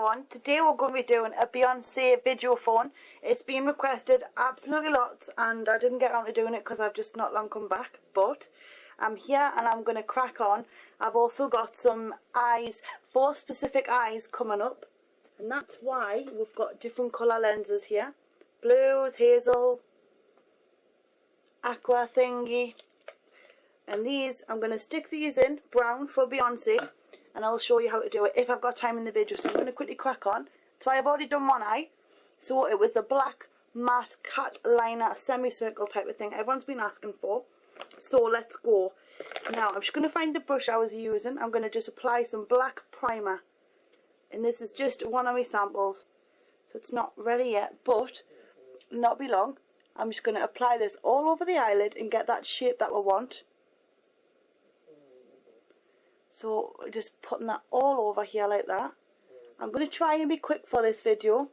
everyone. Today we're going to be doing a Beyonce video phone. It's been requested absolutely lots and I didn't get around to doing it because I've just not long come back, but I'm here and I'm going to crack on. I've also got some eyes, 4 specific eyes coming up, and that's why we've got different colour lenses here. Blues, hazel, aqua thingy, and these, I'm going to stick these in brown for Beyonce. And I'll show you how to do it if I've got time in the video. So I'm going to quickly crack on. So I've already done one eye. So it was the black matte cat liner semicircle type of thing everyone's been asking for. So let's go. Now I'm just going to find the brush I was using. I'm going to just apply some black primer. And this is just one of my samples. So it's not ready yet, but not be long. I'm just going to apply this all over the eyelid and get that shape that we want. So just putting that all over here like that. I'm going to try and be quick for this video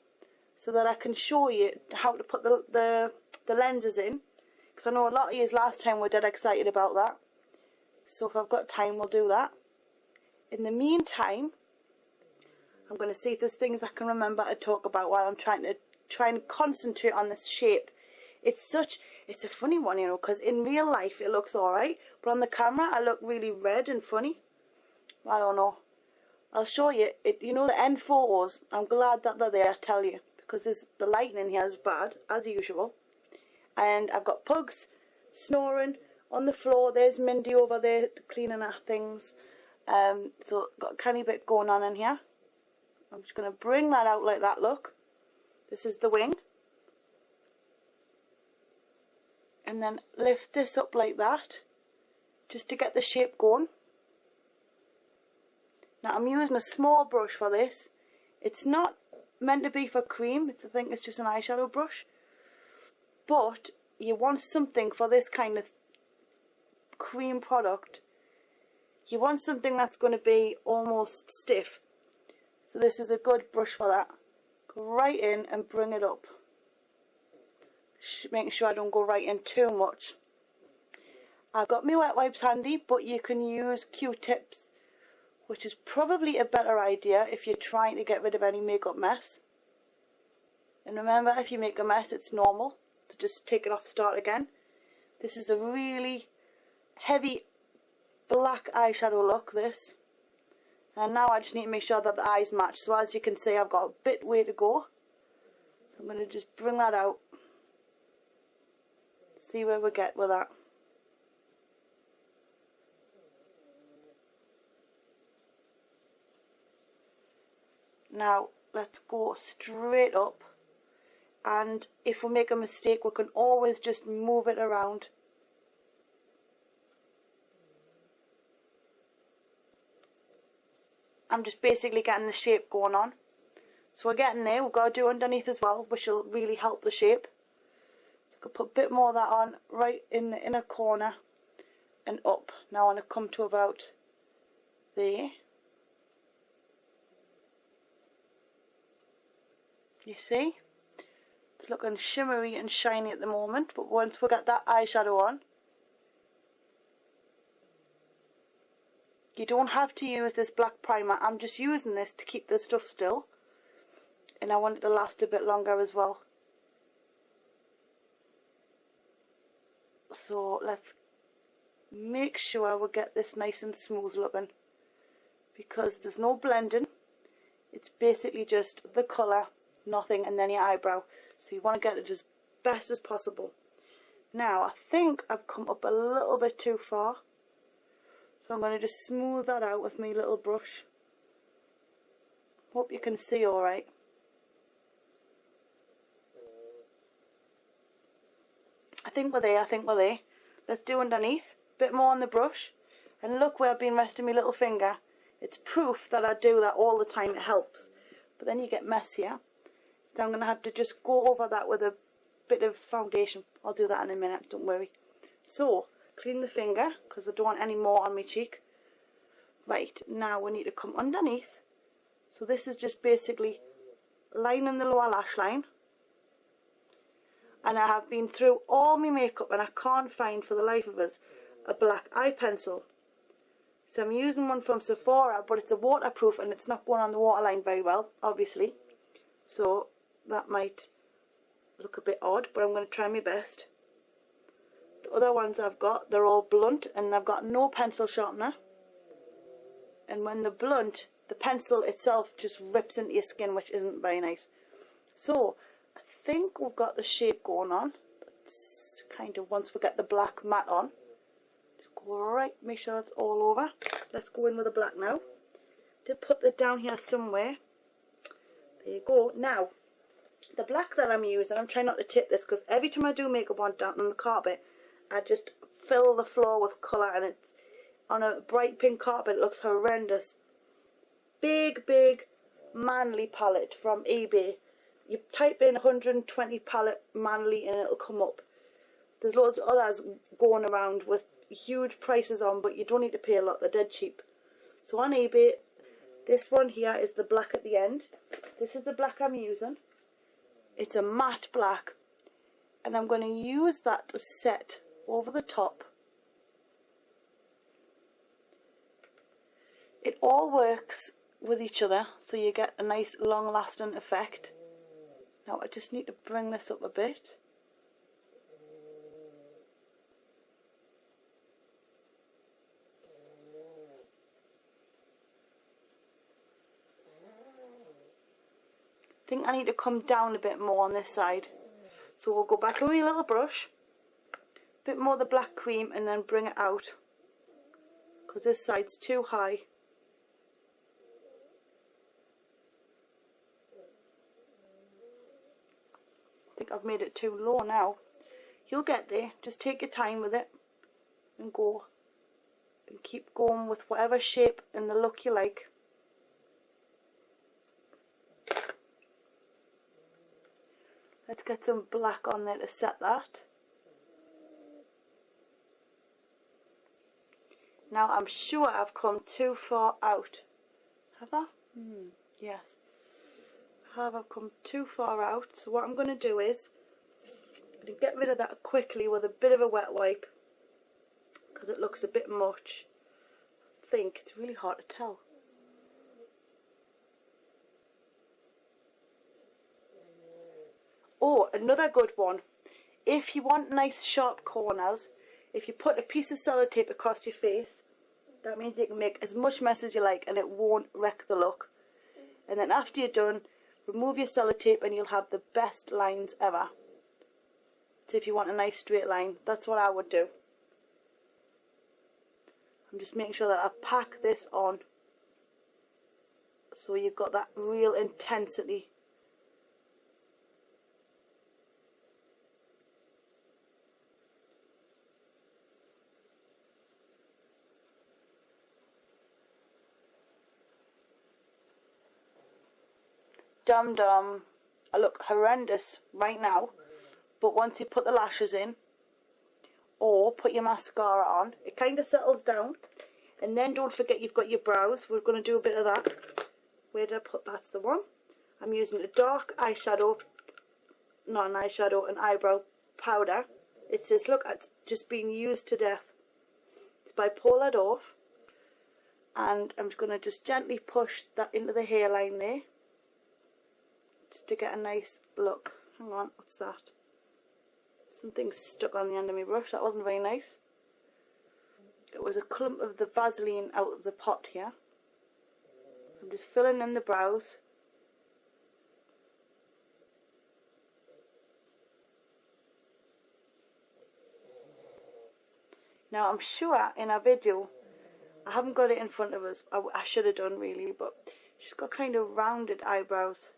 so that I can show you how to put the lenses in. Because I know a lot of you last time were dead excited about that. So if I've got time we'll do that. In the meantime, I'm going to see if there's things I can remember to talk about while I'm trying to concentrate on this shape. It's a funny one, you know, because in real life it looks alright. But on the camera I look really red and funny. I don't know. I'll show you. You know the end photos. I'm glad that they're there, I tell you, because the lighting in here is bad as usual. And I've got pugs snoring on the floor. There's Mindy over there cleaning her things. So got a tiny bit going on in here. I'm just going to bring that out like that. Look, this is the wing, and then lift this up like that, just to get the shape going. Now I'm using a small brush for this. It's not meant to be for cream. I think it's just an eyeshadow brush. But you want something for this kind of cream product. You want something that's going to be almost stiff. So this is a good brush for that. Go right in and bring it up. Making sure I don't go right in too much. I've got my wet wipes handy, but you can use Q-tips, which is probably a better idea if you're trying to get rid of any makeup mess. And remember, if you make a mess, it's normal, so just take it off, start again. This is a really heavy black eyeshadow look, this. And now I just need to make sure that the eyes match. So as you can see, I've got a bit way to go. So I'm going to just bring that out. See where we get with that. Now let's go straight up, and if we make a mistake we can always just move it around. I'm just basically getting the shape going on. So we're getting there. We've got to do underneath as well, which will really help the shape. So I could put a bit more of that on right in the inner corner and up. Now I want to come to about there. You see, it's looking shimmery and shiny at the moment, but once we get that eyeshadow on, you don't have to use this black primer. I'm just using this to keep the stuff still, and I want it to last a bit longer as well. So let's make sure we get this nice and smooth looking, because there's no blending. It's basically just the colour, nothing, and then your eyebrow. So you want to get it as best as possible. Now I think I've come up a little bit too far, so I'm going to just smooth that out with my little brush. Hope you can see alright. I think we're there. Let's do underneath, bit more on the brush, and look where I've been resting my little finger. It's proof that I do that all the time. It helps, but then you get messier. So I'm going to have to just go over that with a bit of foundation. I'll do that in a minute, don't worry. So, clean the finger, because I don't want any more on my cheek. Right, now we need to come underneath. So this is just basically lining the lower lash line. And I have been through all my makeup and I can't find for the life of us a black eye pencil. So I'm using one from Sephora, but it's a waterproof and it's not going on the waterline very well, obviously. So that might look a bit odd, but I'm going to try my best. The other ones I've got, they're all blunt and I've got no pencil sharpener. And when they're blunt, the pencil itself just rips into your skin, which isn't very nice. So I think we've got the shape going on. That's kind of once we get the black matte on. Right, make sure it's all over. Let's go in with the black now. Did put that down here somewhere. There you go. Now, the black that I'm using, I'm trying not to tip this because every time I do makeup on down on the carpet, I just fill the floor with colour, and it's on a bright pink carpet. It looks horrendous. Big Manly palette from eBay. You type in 120 palette Manly and it'll come up. There's loads of others going around with huge prices on, but you don't need to pay a lot. They're dead cheap. So on eBay, this one here is the black at the end. This is the black I'm using. It's a matte black, and I'm going to use that to set over the top. It all works with each other, so you get a nice long lasting effect. Now I just need to bring this up a bit. I think I need to come down a bit more on this side. So we'll go back with my little brush, a bit more of the black cream, and then bring it out, because this side's too high. I think I've made it too low now. You'll get there. Just take your time with it and go and keep going with whatever shape and the look you like. Let's get some black on there to set that. Now I'm sure I've come too far out. Have I? Yes. I've come too far out. So what I'm going to do is I'm going to get rid of that quickly with a bit of a wet wipe, because it looks a bit much. I think it's really hard to tell. Oh, another good one. If you want nice sharp corners, if you put a piece of sellotape across your face, that means you can make as much mess as you like and it won't wreck the look. And then after you're done, remove your sellotape and you'll have the best lines ever. So if you want a nice straight line, that's what I would do. I'm just making sure that I pack this on so you've got that real intensity. Dum-dum. I look horrendous right now, but once you put the lashes in or put your mascara on, it kind of settles down. And then don't forget you've got your brows. We're going to do a bit of that. Where did I put? That's the one. I'm using a dark eyeshadow, not an eyeshadow, an eyebrow powder. It's this, look, it's just been used to death. So I pull that off, and I'm going to just gently push that into the hairline there, just to get a nice look. Hang on, what's that? Something stuck on the end of my brush. That wasn't very nice. It was a clump of the Vaseline out of the pot here. So I'm just filling in the brows. Now I'm sure in our video, I haven't got it in front of us. I should have done really, but she's got kind of rounded eyebrows.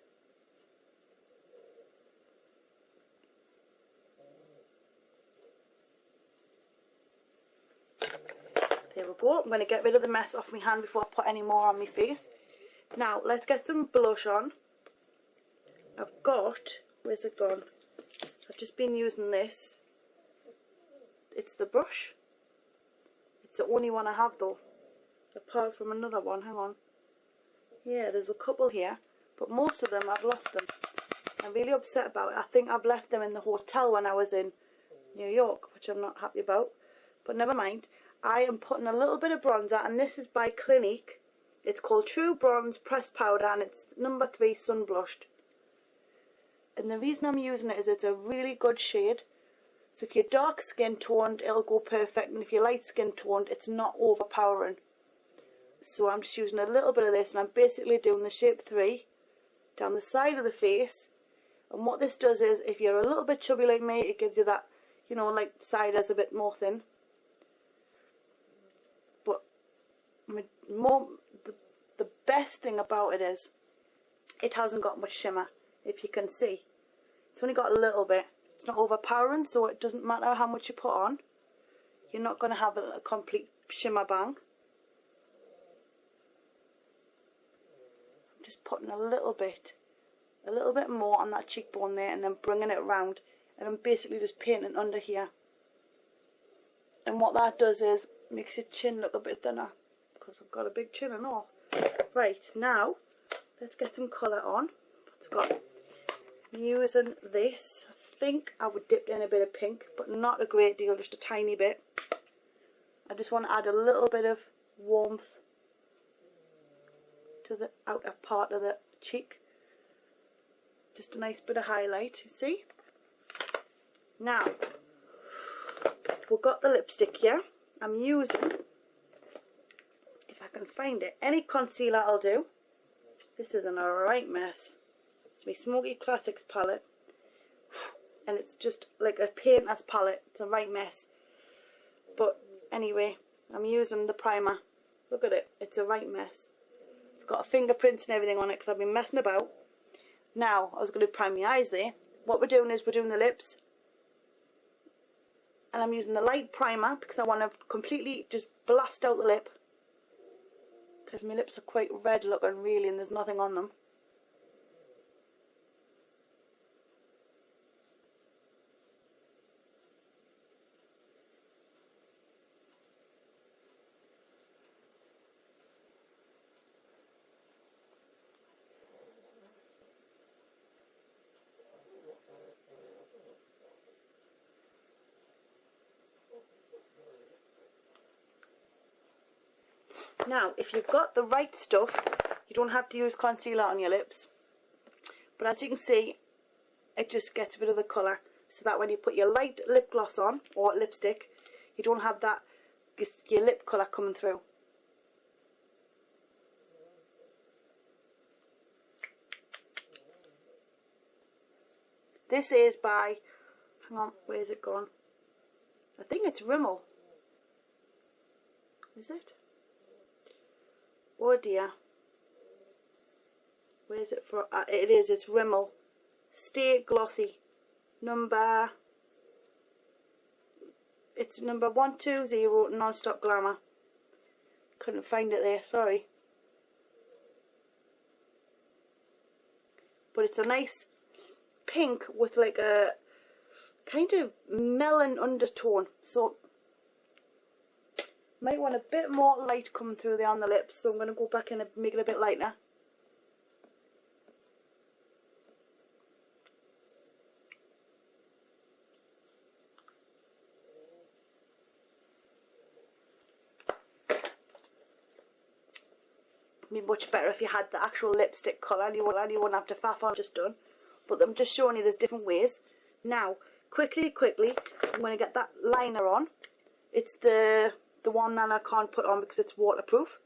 There we go. I'm going to get rid of the mess off my hand before I put any more on my face. Now, let's get some blush on. I've got, where's it gone? I've just been using this. It's the brush. It's the only one I have though, apart from another one. Hang on. Yeah, there's a couple here, but most of them I've lost them. I'm really upset about it. I think I've left them in the hotel when I was in New York, which I'm not happy about. But never mind. I am putting a little bit of bronzer, and this is by Clinique. It's called True Bronze Pressed Powder, and it's number 3 Sun Blushed. And the reason I'm using it is it's a really good shade. So if you're dark skin toned, it'll go perfect, and if you're light skin toned, it's not overpowering. So I'm just using a little bit of this, and I'm basically doing the shape 3 down the side of the face. And what this does is, if you're a little bit chubby like me, it gives you that, you know, like the side is a bit more thin. But the best thing about it is, it hasn't got much shimmer, if you can see. It's only got a little bit. It's not overpowering, so it doesn't matter how much you put on. You're not going to have a complete shimmer bang. I'm just putting a little bit more on that cheekbone there, and then bringing it around, and I'm basically just painting under here. And what that does is makes your chin look a bit thinner, because I've got a big chin and all. Right, now let's get some colour on. What's it got? I'm using this. I think I would dip in a bit of pink, but not a great deal, just a tiny bit. I just want to add a little bit of warmth to the outer part of the cheek. Just a nice bit of highlight, you see? Now, we've got the lipstick here. I'm using, if I can find it, any concealer I'll do. This is an alright mess. It's my Smoky Classics palette. And it's just like a painter's palette. It's a right mess. But anyway, I'm using the primer. Look at it. It's a right mess. It's got fingerprints and everything on it because I've been messing about. Now, I was going to prime my eyes there. What we're doing is we're doing the lips. And I'm using the light primer because I want to completely just blast out the lip. Because my lips are quite red looking really, and there's nothing on them. Now, if you've got the right stuff, you don't have to use concealer on your lips. But as you can see, it just gets rid of the colour. So that when you put your light lip gloss on, or lipstick, you don't have that, your lip colour coming through. This is by, hang on, where's it gone? I think it's Rimmel. Is it? Oh dear. Where is it for? It is, it's Rimmel. Stay Glossy. It's number 120, Non-Stop Glamour. Couldn't find it there, sorry. But it's a nice pink with like a kind of melon undertone. So might want a bit more light coming through there on the lips, so I'm going to go back in and make it a bit lighter. It'd be much better if you had the actual lipstick colour, and you wouldn't have to faff on just done. But I'm just showing you there's different ways. Now, quickly, I'm going to get that liner on. It's the one that I can't put on because it's waterproof,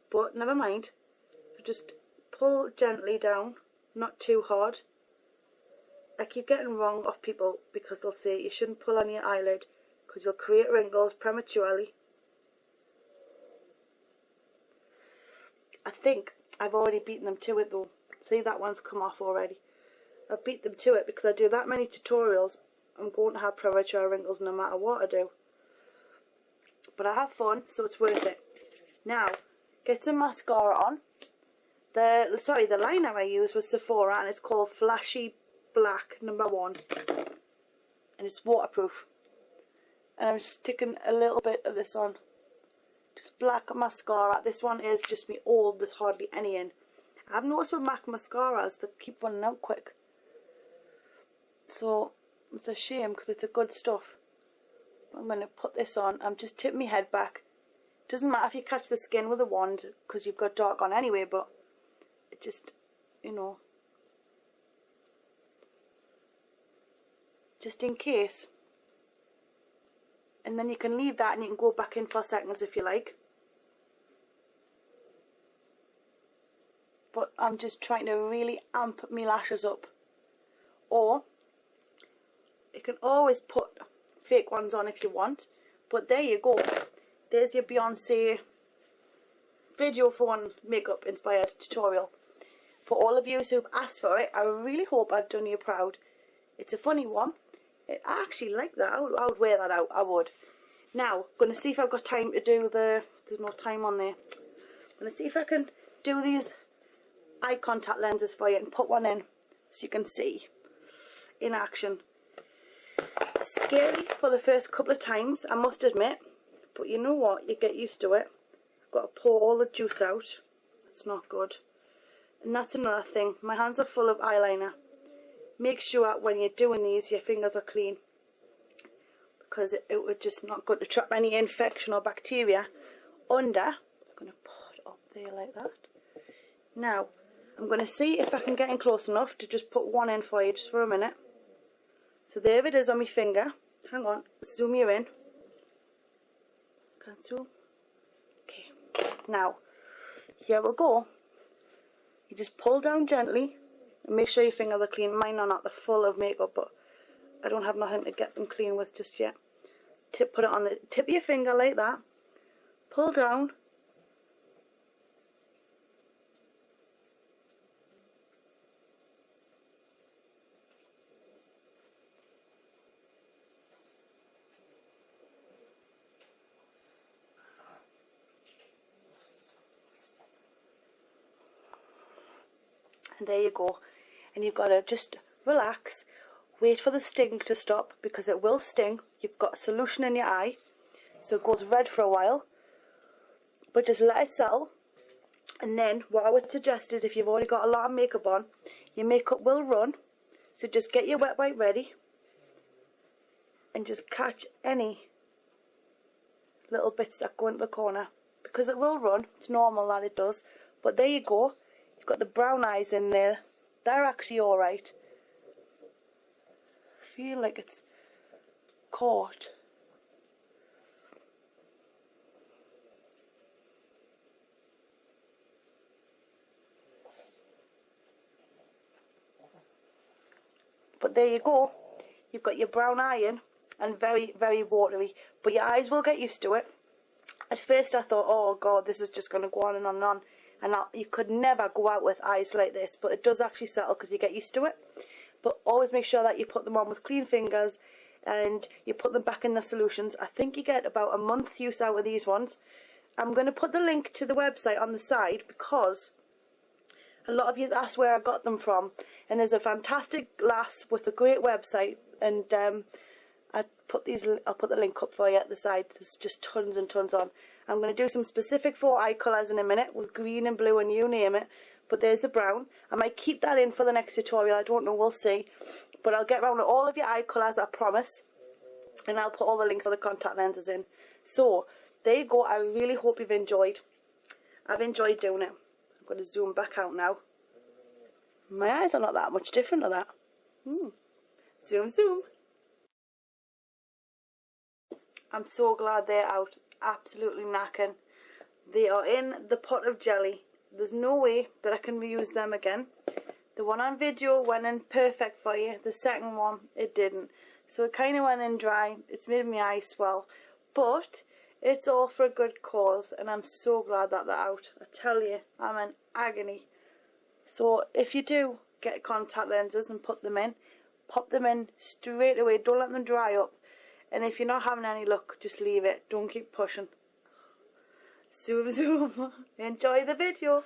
but never mind. So just pull gently down, not too hard. I keep getting wrong off people because they'll say you shouldn't pull on your eyelid because you'll create wrinkles prematurely. I think I've already beaten them to it though. See, that one's come off already. I've beat them to it because I do that many tutorials. I'm going to have premature wrinkles no matter what I do. But I have fun, so it's worth it. Now, get some mascara on. The liner I used was Sephora, and it's called Flashy Black number 1. And it's waterproof. And I'm just sticking a little bit of this on. Just black mascara. This one is just me old, there's hardly any in. I've noticed with MAC mascaras, they keep running out quick. So, it's a shame because it's a good stuff. I'm going to put this on. I'm just tipping my head back. Doesn't matter if you catch the skin with a wand because you've got dark on anyway, but it just, you know, just in case. And then you can leave that and you can go back in for seconds if you like. But I'm just trying to really amp my lashes up. Or you can always put fake ones on if you want. But there you go. There's your Beyonce video phone makeup inspired tutorial. For all of you who've asked for it, I really hope I've done you proud. It's a funny one. I actually like that. I would wear that out. I would. Now, I'm going to see if I've got time to do the... There's no time on there. I'm going to see if I can do these eye contact lenses for you and put one in so you can see in action. Scary for the first couple of times, I must admit. But you know what? You get used to it. I've got to pour all the juice out. It's not good. And that's another thing. My hands are full of eyeliner. Make sure when you're doing these, your fingers are clean. Because it would just not good to trap any infection or bacteria under. I'm going to put it up there like that. Now, I'm going to see if I can get in close enough to just put one in for you just for a minute. So there it is on my finger. Hang on, zoom you in. Can't zoom. Okay, now, here we go. You just pull down gently and make sure your fingers are clean. Mine are not, they're full of makeup, but I don't have nothing to get them clean with just yet. Put it on the tip of your finger like that. Pull down. And there you go. And you've got to just relax. Wait for the sting to stop because it will sting. You've got solution in your eye. So it goes red for a while. But just let it settle. And then what I would suggest is if you've already got a lot of makeup on, your makeup will run. So just get your wet wipe ready. And just catch any little bits that go into the corner. Because it will run. It's normal that it does. But there you go. You've got the brown eyes in there. They're actually alright. I feel like it's caught. But there you go. You've got your brown eye in and very, very watery. But your eyes will get used to it. At first I thought, oh God, this is just going to go on and on and on. And you could never go out with eyes like this, but it does actually settle because you get used to it. But always make sure that you put them on with clean fingers and you put them back in the solutions. I think you get about a month's use out of these ones. I'm going to put the link to the website on the side because a lot of you asked where I got them from. And there's a fantastic lass with a great website. And I'll put the link up for you at the side. There's just tons and tons on. I'm going to do some specific for eye colours in a minute with green and blue and you name it. But there's the brown. I might keep that in for the next tutorial. I don't know. We'll see. But I'll get around to all of your eye colours, I promise. And I'll put all the links for the contact lenses in. So, there you go. I really hope you've enjoyed. I've enjoyed doing it. I'm going to zoom back out now. My eyes are not that much different to that. Zoom, zoom. I'm so glad they're out. Absolutely knacking. They are in the pot of jelly. There's no way that I can reuse them again. The one on video went in perfect for you. The second one, it didn't. So it kind of went in dry. It's made my eyes swell. But it's all for a good cause. And I'm so glad that they're out. I tell you, I'm in agony. So if you do get contact lenses and put them in, pop them in straight away. Don't let them dry up. And if you're not having any luck, just leave it. Don't keep pushing. Zoom, zoom. Enjoy the video.